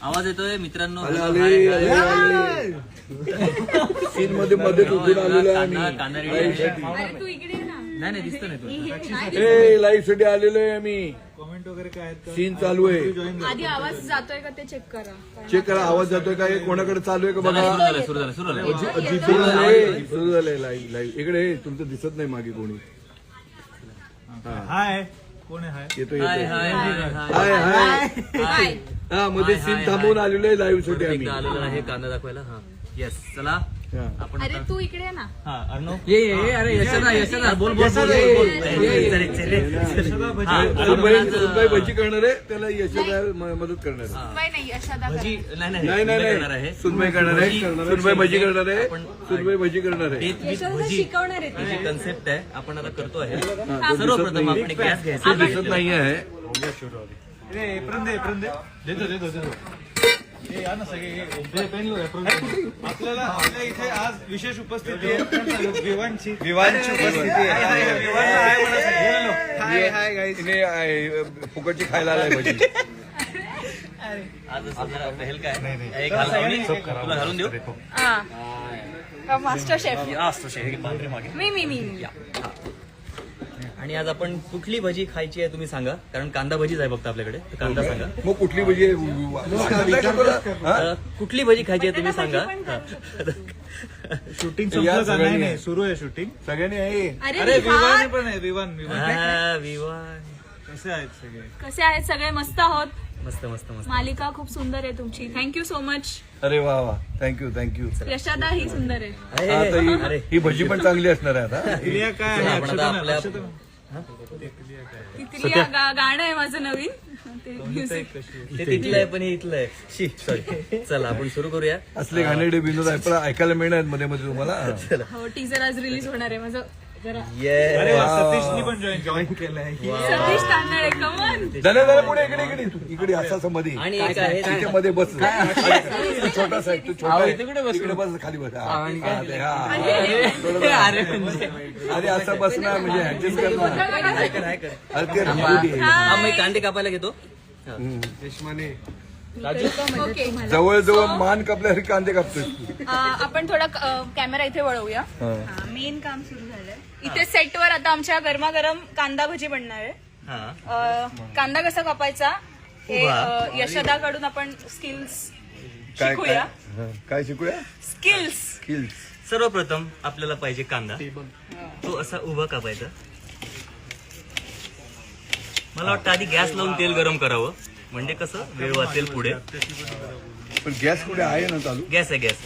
आवाज येतोय मित्रांनो. सीन मध्ये मध्ये उभून आलेलो आहे कांदा रेडी आहे. नाही दिसत नाही ए लाईव्ह साठी आलेलो आहे आम्ही. कमेंट वगैरे काय आहेत का? सीन चालू आहे. आधी आवाज जातोय का ते चेक करा. चेक करा आवाज जातोय का कोणाकडे चालू आहे का बघा. सुरू झालं सुरू झालंय लाईव्ह. इकडे तुमचं दिसत नाही मागे कोणी. हाय कोण आहे? हाय येतो हाय येतो. हाय हाय हाय. हा मध्ये सीन थांबवून आलेलो आहे लाईव्ह साठी आम्ही. आलेलो आहे कांदा दाखवायला. हा येस चला आपण अरे तू इकडे ना. हा अर्णव ये अरे यशदा बोल बोल सुनबाई भजी करणार आहे त्याला यशोदा मदत करणार आहे. नाही यशादा भजी नाही नाही सुनबाई करणार आहे. सुनबाई भजी करणार आहे. सुनबाई भजी करणार आहे. शिकवणार आहे. जी कन्सेप्ट आहे आपण आता करतो आहे. सर्वप्रथम आपण एक गॅस घ्यायचा. दिसत नाही आहे. देतो या ना सगळे आपल्याला आपल्या इथे आज विशेष उपस्थिती आहे विवांची उपस्थिती आहे. फुकटची खायला आलाय भजी. आज पहल काय एक तुला घालून देऊ. मास्टर शेफ मी आणि आज आपण कुठली भजी खायची आहे तुम्ही सांगा, कारण कांदा भजीच आहे फक्त आपल्याकडे. कांदा सांगा मग कुठली भजी कुठली भजी खायची आहे तुम्ही सांगा. शूटिंग संपलं का? नाही सुरू आहे शूटिंग. सगळ्यांनी आहे. अरे विवान पण आहे. विवान कसे आहेत सगळे? कसे आहेत सगळे? मस्त आहोत. मस्त मस्त मस्त. मालिका खूप सुंदर आहे तुमची. Thank you so much. अरे वा वा थँक्यू यशादा ही सुंदर आहे. अरे ही भजी पण चांगली असणार आहे आता. इलिया काय आहे? आपण आता आपल्या तिथली गाणं आहे माझं नवीन. ते music. ते तिथलं आहे पण हे इथलं आहे. सॉरी. चला आपण सुरू करूया. असले घाणेरडे विनोद आहे पण ऐकायला मिळणार मध्ये मध्ये तुम्हाला. हो टीजर आज रिलीज होणार आहे माझं. जरा अरे वा, सतीशनी पण जॉईन केलंय. सतीश तांदळे कमन. जरा पुढे इकडे असा मध्ये आणि एक आहे त्याच्यामध्ये बस. तू छोटासा आहे. तू छोटा इकडे बस खाली बस. अरे असं बस ना म्हणजे ऍडजस्ट कर ना. अरे ते मी कांदे कापायला घेतो. ओके. जवळजवळ मान कापल्यावर कांदे कापतोय. आपण थोडा कॅमेरा इथे वळवूया. मेन काम सुरू झालंय इथे सेटवर. आता आमच्या गरमागरम कांदा भजी बनणार आहे. कांदा कसा कापायचा हे यशदाकडून आपण स्किल्स शिकूया. काय शिकूया? स्किल्स. सर्वप्रथम आपल्याला पाहिजे कांदा. तो असा उभा कापायचा. मला वाटतं आधी गॅस लावून तेल गरम करावं, म्हणजे कसं वेळ वाचेल पुढे. पण गॅस कुठे आहे ना चालू? गॅस आहे गॅस.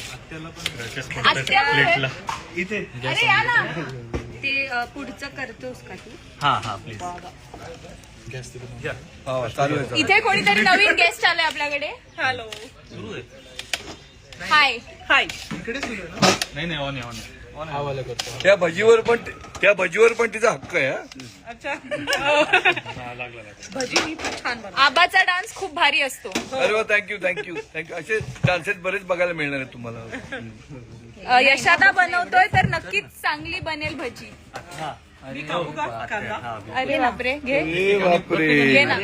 इथे अरे या ना. ते पुढचं करतोस का तू? हा प्लीज. चालू आहे. इथे कोणीतरी नवीन गेस्ट आले आपल्याकडे. हॅलो. सुरू आहे. हाय. नाही ऑन हवाला करतो. त्या भजीवर पण तिचा हक्क आहे. आबाचा डान्स खूप भारी असतो. अरे वा थँक्यू. असे डान्सेस बरेच बघायला मिळणार आहेत तुम्हाला. यशादा बनवतोय तर नक्कीच चांगली बनेल भजी. अरे बापरे घे. घे ना.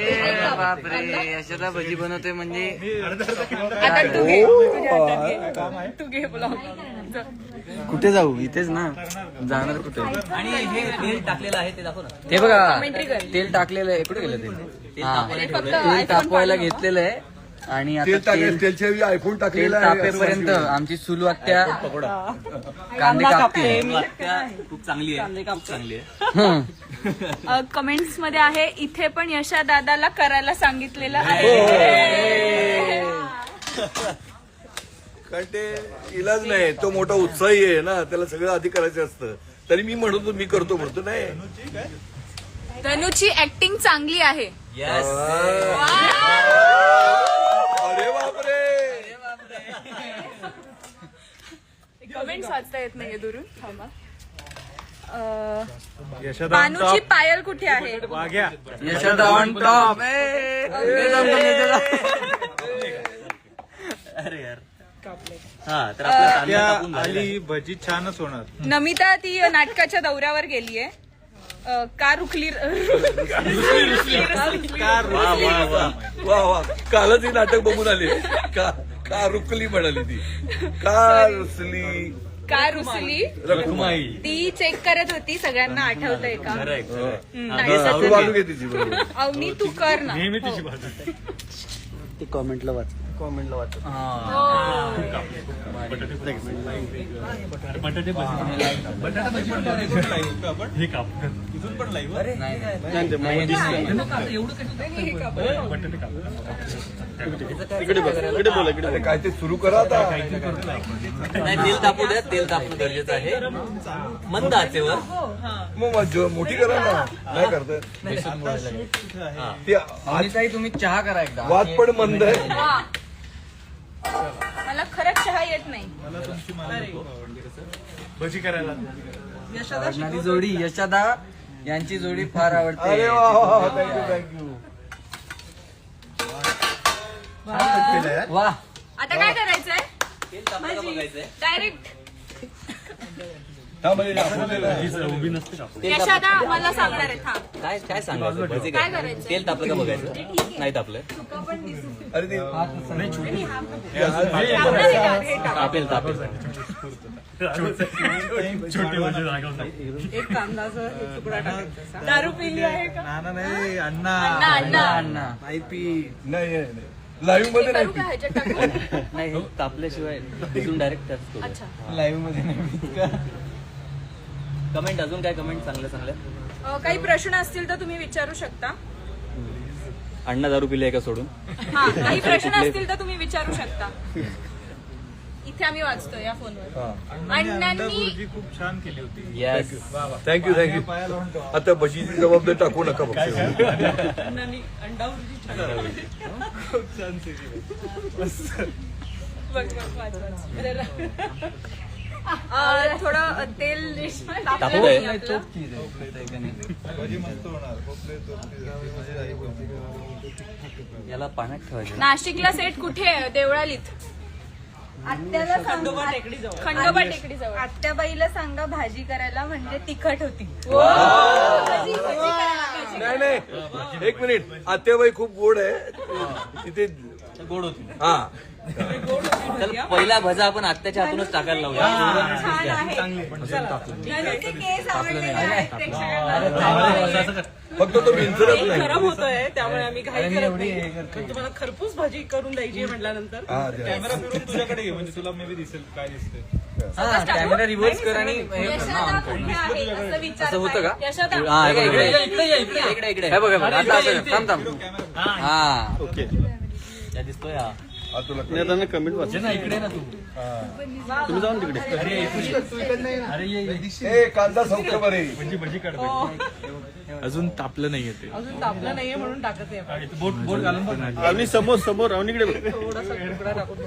यशदा भजी बनवतोय म्हणजे आता तू घे. तुझ्या हातात घे. तू घे ब्लॉग. कुठे जाऊ? इथेच ना. जाणार कुठे? आणि हे तेल टाकलेलं आहे ते दाखव ना. ते बघा कमेंट्री कर. तेल टाकलेलं आहे. कुठे गेलं ते? अरे फक्त तेल तापवायला घेतलेलं आहे आणि आता तेल आयफोन तेल टाकलेला आहे. तापेपर्यंत आमची सुलू आत्या कांदे कापते. खूप चांगली आहे. खूप चांगली आहे. कमेंट्स मध्ये आहे इथे पण यशा दादाला करायला सांगितलेलं आहे. कारण ते इलाज नाही. तो मोठा उत्साही आहे ना, त्याला सगळं आधी करायचं असतं. तरी मी म्हणतो मी करतो नाही. तनुची ऍक्टिंग चांगली आहे. येस. अरे बापरे. कमेंट्स वाचता येत नाहीये दुरून. थांबा. बानूची पायल कुठे आहे? Yashoda on top. अरे यार. हा तर आपला कांदा कापून झालेला आहे. आली भजी छानच होणार. नमिता ती नाटकाच्या दौऱ्यावर गेलीये. कार रुखली. वा कालच हे नाटक बघून आले. का रुकली म्हणाली ती का रुसली काय रुसली रखुमाई ती चेक करत होती सगळ्यांना आठवतंय का तू बाजू घे तिची बरोबर अवनी तू कर ना नेहमी तिची बाजू ते कॉमेंटला वाच बटाटे भजी आपण हे काप इथून पण लाईव्ह बटाटे काप अरे काय ते सुरू करा आता नाही तेल तापू द्या तेल तापणं गरजेचं आहे मंद आचेवर मग मोठी करा ना नाही करत ती ताई तुम्ही चहा करा एकदा वाद पण मंद आहे वा. मला खरंच चहा येत नाही मला तुमची भजी करायला आवडणारी जोडी यशदा यांची जोडी फार आवडते अरे वा थँक्यू वा आता काय करायचंय डायरेक्ट उभी नसते का यशादा मला सांगणार आहे थांब काय काय सांगायचं भजी काय काय करायचं तेल तापलं का बघायचं नाही तापलं अरे ते तापेल तापेल छोटे भजी जागा एक कांदाचा तुकडा टाकायचा दारू पिली आहे का नाना नाही अण्णा अण्णा अण्णा नाही लाईव्ह मध्ये नाही करू का ह्याच्यात टाकू? नाही हे तापल्याशिवाय तिथून डायरेक्ट त्याच करू. अच्छा लाईव्ह मध्ये नाही कमेंट अजून काय कमेंट चांगल्या काही प्रश्न असतील तर तुम्ही विचारू शकता अण्णा दारू पिले का सोडून हा काही प्रश्न असतील तर तुम्ही विचारू शकता इथे आम्ही वाचतो या फोनवर अण्णांनी भजी खूप छान केली होती येस थँक्यू आता भजीची जबाबदारी टाकू नका बघ अण्णांनी अंडा भुर्जी छान खूप छान केली बघ, वाच, वाच. अरे रा. थोडं तेल तापलं तापलंय. नाही आपलं. भजी मस्त होणार खोपले तोपले याला पाण्यात ठेवायचं नाशिकला सेट कुठे आहे देवळालीत आत्याला खंडोबा टेकडी जवळ खंडोबा टेकडी जवळ आत्याबाईला सांगा भाजी करायला म्हणजे तिखट होती नाही एक मिनिट आत्याबाई खूप गोड आहे तिथे गोड होती हा चल पहिला भजा आपण आत्याच्या हातूनच टाकायला लावूया छान आहे ते केस आवडलेले आहेत प्रेक्षकांना. फक्त तो विंचरत नाही खराब होतोय त्यामुळे आम्ही घाई करत नाही पण तुम्हाला खरपूस भाजी करून द्यायची म्हटल्यानंतर हा, द्या. कॅमेरा फिरून तुझ्याकडे घे म्हणजे तुला मे बी दिसेल काय दिसतंय हा कॅमेरा रिव्हर्स कर आणि हे कर ना, यशोदा on कर. कुठे आहे असं विचार असं होतं का? यशोदा हा, हे बघ, इकडे इकडे इकडे हे बघा बघा आता असं थांब थांब कॅमेरा हा या दिसतोय हा हा, तुला कळलं. इकडे ना तू ए कांदा संख्या बरे म्हणजे भजी काढ अजून तापलं नाहीये ते अजून तापलं नाहीये म्हणून टाकत आहे आपण. बोट बोट घालून पण आम्ही समोर समोर अवनीकडे थोडासा तुकडा टाकून बघू.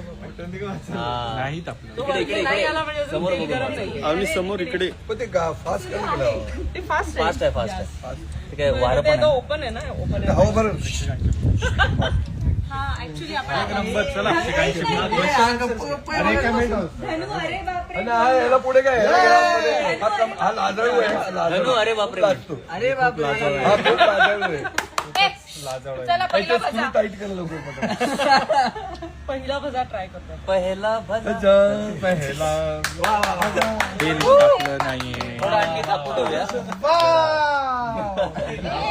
नाही तापलं तो इकडे, वरती इकडे, नाही इकडे. आला म्हणजे अजून समोर तेल बघू. गरम नाहीये आम्ही समोर इकडे पण ते फास्ट काय केलं ते फास्ट फास्ट आहे फास्ट आहे ते काय वारं ते पण तो आहे ओपन आहे ना ओपन आहे हवं बरं हा ऍक्च्युली आपण नंबर चला धनु अरे बापरे आणि हा याला पुढे काय याला घरामध्ये हा लाजाळू आहे हा लाजाळू. धनु, अरे बापरे. लाजतो. अरे बापरे हा खूप लाजाळू आहे ए, चला पहिला स्क्रू भजा टाईट करा लवकर पटापट. पहिला भजा ट्राय करतो पहिला भजा पहिला तेल तापलं नाहीये थोडं आणखी तापू ठेवूया एक नंबर.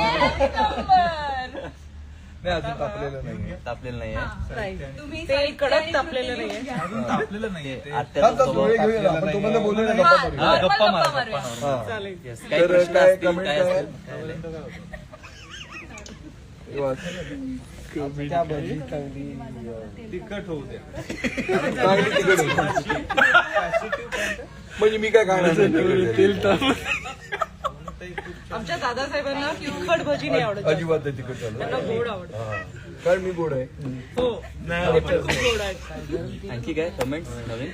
नाही अजून तापलेलं नाही तापलेलं नाहीये तुम्ही तेल कडक तापलेलं नाहीये अजून तापलेलं नाहीये ते आत्याचा डोळे स्वभाव घेऊया आपण तुम्हाला बोलू नका हा, गप्पा मारूया. हा, गप्पा मारूया. मारूया. हा. चालेल Yes. काही तर प्रश्न काय असतील, comment काय करा? असतील? तिखट होऊ द्या चांगली तिखट होती. म्हणजे मी काय खाणार तेल आमच्या दादासाहेबांना तिखट भजी नाही आवडत अजिबात नाही तिखट झालं त्यांना गोड आवडत हा. कारण मी गोड आहे हो ते पण खूप गोड आहे आणखी काय कमेंट नवीन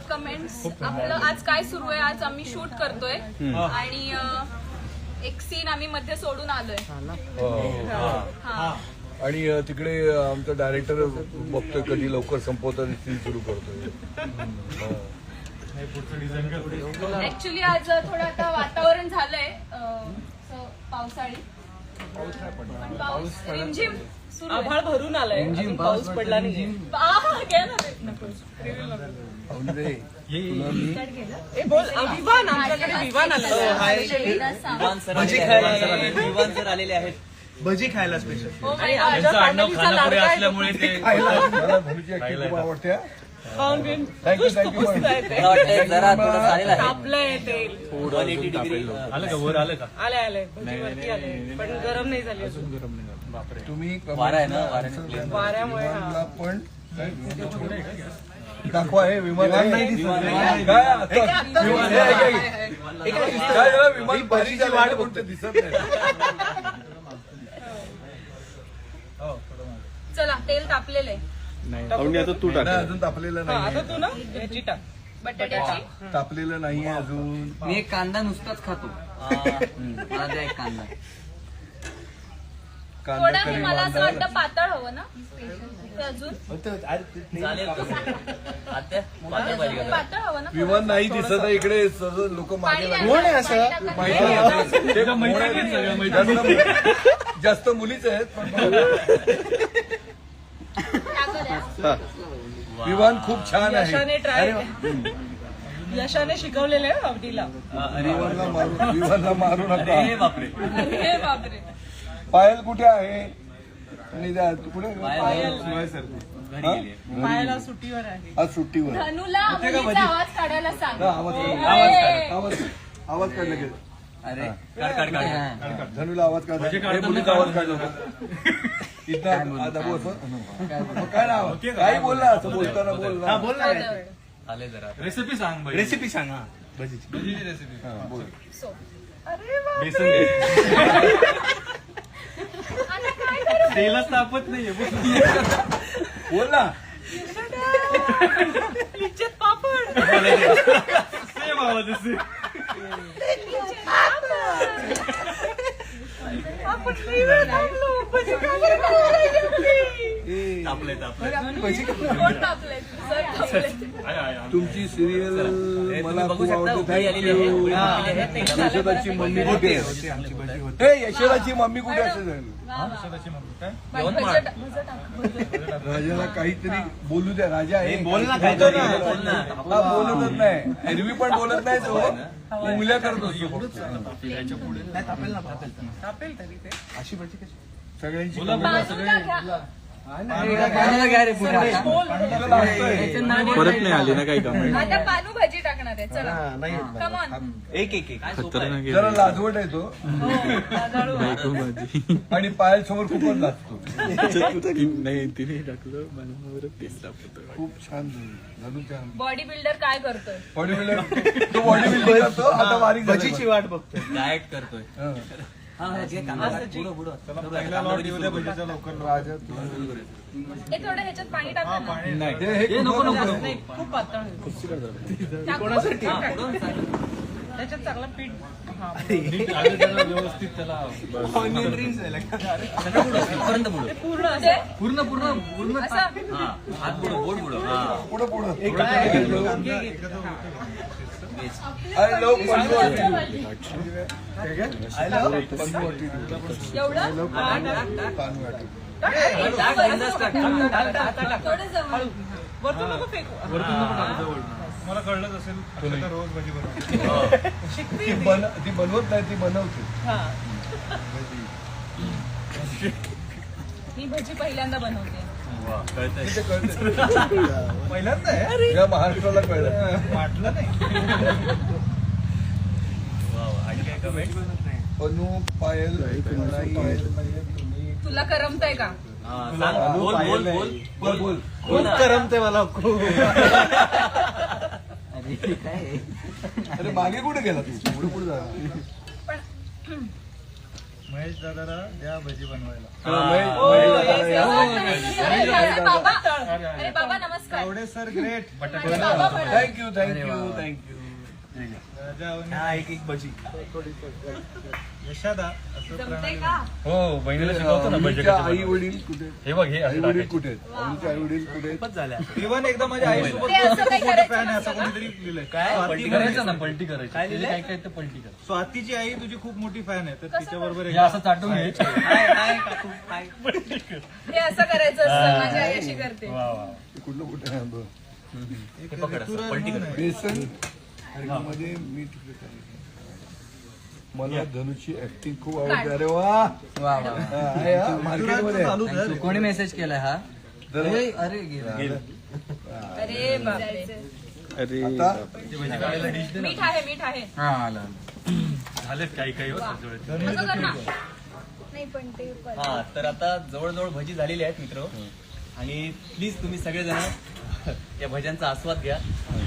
कमेंट्स आपलं आज काय सुरू आहे आज आम्ही शूट करतोय आणि एक सीन आम्ही मध्ये सोडून आलोय हा आणि तिकडे आमचा डायरेक्टर बघतोय कधी लवकर संपवता सीन सुरू करतोय हा. पुढचं डिझाईन कर पुढे ऍक्च्युली आज थोडं आता वातावरण झालंय असं पावसाळी पण पाऊस रिमझिम सुरू आहे. आभाळ भरून आलंय अजून पाऊस पडला नाही आहा! घे ना ते. नको. Reveal नको. अवनीताई, तुला मी ए बोल विवान आमच्याकडे विवान आला विवान सर विवान सर आलेले आहेत. भजी खायला स्पेशल आणि आमच्या आडनाव फॅमिलीचा खानापुरे लाडका आहे असल्यामुळे ते मला धनुची ऍक्टिंग खूप आवडते हा. खाऊन घेऊन थँक्यू मला वाटतं जरा थोडं चालेल आहे. तापलंय तेल 180 डिग्री आलं का वर आलं का आले भजीवरती आले पण गरम नाही झाली अजून तुम्ही वारा आहे ना वाऱ्याने वाऱ्यामुळे हा. विमानला पण दाखवा हे विमान नाही दिसत. काय आता? विमान हे आहे काय? काय झालं? विमान बरीच वाढ म्हणते दिसत नाही. चला तेल तापलेलं आहे अवनी आता तू टाक नाही, अजून तापलेलं हा, नाही आता तू ना याची टाक बटाट्याची. तापलेलं नाहीये अजून. मी एक कांदा नुसताच खातो. मला द्या एक कांदा. कांदा थोडा करी मला असं वांदा. वाटतं पातळ हवं ना ते अजून चालेल तसं. आत्या पातळ पाहिजे का? पातळ हवं ना विमान नाही दिसत आहे इकडे सगळं लोक मागे पाणी लागले. आणा, पाणी टाका. माहिती आहे. ते जास्त मुलीच आहेत पण टाकूया. विमान खूप छान आहे. यशाने ट्राय यशाने शिकवलेलं आहे अवधीला विमानला मारू नका. अरे बापरे. अरे बापरे पायल कुठे आहे? आणि कुठे पायल घरी गेली. पायाला सुट्टीवर आहे आज सुट्टीवर. धनुला मुलीचा आवाज काढायला सांग. आवाज काढला गेला. अरे काढ धनुला आवाज काढला. हे मुलीचा आवाज काढला इथं आता बोल असं. मग काय नाव काही बोल ना असं बोलताना बोल ना. बोल ना आले जरा रेसिपी सांग रेसिपी सांग हा भजीची रेसिपी हा, बोल. सो. बेसन घे. आता काय करू? तेलच तापत नाहीये बोल ना. लिज्जत पापड सेम आवाज असे आपण लई वेळ थांबलो. भजी खायला राहिली आपली. तापले हो. कोण तापलंय? सर तापलंय. तुमची सिरियल मला बघू खूप शकता आवडते. उकळी आलेली आहे उकळी आलेली आहे. ते यशोदाची मम्मी कुठे आहे? हे यशोदाची मम्मी कुठे असेल? भजं टाक. राजाला काहीतरी बोलू द्या. राजा आहे बोल ना, बोलतो ना. बोल ना. हा, बोलतच नाही. एरवी पण बोलत नाही तो उंगल्या करत असतो फक्त. तापेल तरी ते सगळ्यांची बाजूला घ्या. कांदा घ्या रे पुढे टाका. परत नाही आली ना काही काम आता पानू भाजी टाकणार आहे. चला कमॉन. एक काय सोपं आहे? जरा लाजवट आहे तो आणि पायल समोर खूपच लाजतो. नाही तिने टाकलं मला तेच दाखवतो खूप छान झालं छान. बॉडी बिल्डर काय करतोय? बॉडी बिल्डर तो बॉडी बिल्डर करतो आता बारीक झाला. भजीची वाट बघतोय डाएट करतोय. हा. हा जे कांदा पुढं पुढं. पहिला लॉट येऊ द्या भजीचा लवकर राजा हे थोडं ह्याच्यात पाणी टाका ना. हे नको नको नाही खूप पातळ आहे. टाकू? त्याच्यात चांगलं पीठ हा व्यवस्थित त्याला इथपर्यंत पुढं. पूर्ण ते पूर्ण पूर्ण पूर्ण असं हा हात पुढं बोट पुढं. हा पुढं पुढं घे. आय लव्ह पन्नू एवढं टाक बिंदास टाक. थोडं जवळ. वरतून नको फेकू मला कळलंच असेल अक्षता रोज भजी बनवते ती बनवत नाही ती बनवते. हा ही भजी पहिल्यांदा बनवते. ते कळतं. पहिल्यांदा आहे या महाराष्ट्राला कळलं. वाटलं नाही आणि काय कमेंट पन्नू पायल पायल तुम्ही तुला करमतंय का? हा, सांग. बोल बोल बोल बोल बोल. खूप करमते मला खूप अरे काय आहे? अरे मागे कुठे गेला तू? पुढे पुढे जा. महेश दादाला द्या भजी बनवायला अरे बाबा, अरे बाबा नमस्कार. एवढे सर ग्रेट अरे बाबा म्हणा. Thank you thank you thank you. एक भजी यशादा जमते का हो बहिणीला शिकवतो ना भजी आई वडील कुठे हे बघ हे आई वडील कुठे आई वडील कुठे इव्हन एकदा माझ्या आईसोबत ते असं काही करायचं फॅन आहे असं कोणीतरी लिहिलंय पलटी करायचं ना पलटी करायची काय काय ते पलटी कर स्वातीची आई तुझी खूप मोठी फॅन आहे तर तिच्या बरोबर हे असं चाटून घे हे असं करायचं असतं माझी आई अशी करते कुठलं कुठे आहे? बरं. पलटी कर. बेसन मध्ये मीठ मला धनुची ऍक्टिंग खूप आवडते. अरे वा वा वा मार्केटमध्ये Thank you. कोणी मेसेज केलाय हा अरे गेला अरे बापरे अरे आता मीठ आहे मीठ आहे हा आला झालेत काही काही असं कर ना नाही पण ते हा तर आता जवळजवळ भजी झालेली आहेत मित्र आणि प्लीज तुम्ही सगळेजण या भज्यांचा आस्वाद घ्या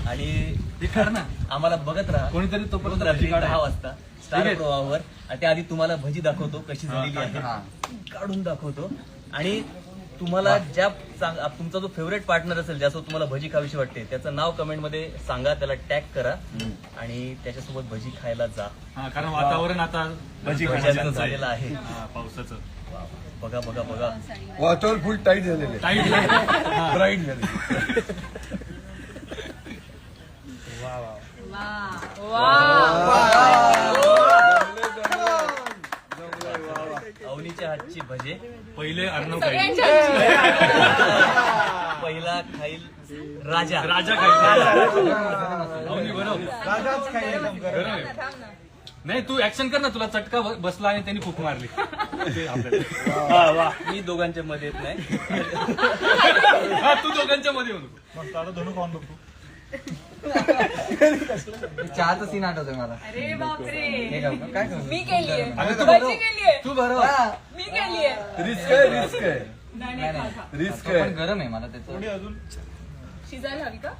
आणि आम्हाला बघत राहा कोणीतरी तोपर्यंत रात्री भजी काढा. 10 वाजता स्टार प्रवाहावर आणि त्याआधी तुम्हाला भजी दाखवतो कशी झालेली आहे काढून दाखवतो आणि तुम्हाला तुमचा जो फेवरेट पार्टनर असेल ज्यासोबत तुम्हाला भजी खावीशी वाटते त्याचं नाव कमेंट मध्ये सांगा त्याला टॅग करा आणि त्याच्यासोबत भजी खायला जा कारण वातावरण आता भजी भज्यांचं झालेलं आहे पावसाचं बघा बघा बघा वातावरण फुल टाईट झालेले ब्राईट झाले अवनीच्या हातची भजे पहिले अर्णव खाईल पहिला खाईल राजा राजा खाईल बरोबर राजाच काय नाही तू ऍक्शन कर ना तुला चटका बसला आणि त्यांनी फुक मारली मी दोघांच्या मध्ये येत नाही हा, तू दोघांच्या मध्ये होतो धनु खाऊन बघतो चहाचा सीन आठवतोय मला अरे बापरे हे का? काय करू? मी केलीये तू भजी केलीये तू बरोबर मी केलीये रिस्क आहे रिस्क आहे नाही खा खा रिस्क पण आहे गरम आहे मला त्याचं अजून शिजायला हवी का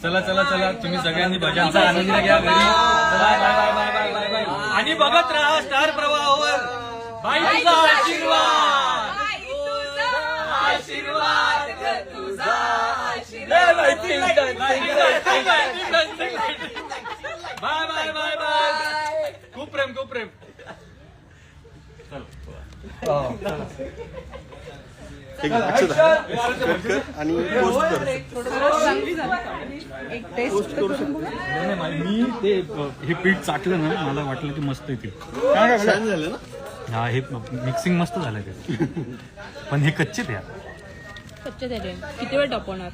चला चला चला तुम्ही सगळ्यांनी भज्यांचा आनंद घ्या घरी bye bye bye bye bye bye आणि बघत राहा स्टार प्रवाहावर बाईचा आशीर्वाद आई तुझा आशीर्वाद ग तुझा आशीर्वाद बाय बाय बाय बाय खूप प्रेम खूप प्रेम आणि मी ते हे पीठ चाटलं ना मला वाटलं की मस्त येतील छान झालं ना हा हे मिक्सिंग मस्त झालंय ते पण हे कच्चे द्या कच्चे त्याचे किती वेळ टपवणार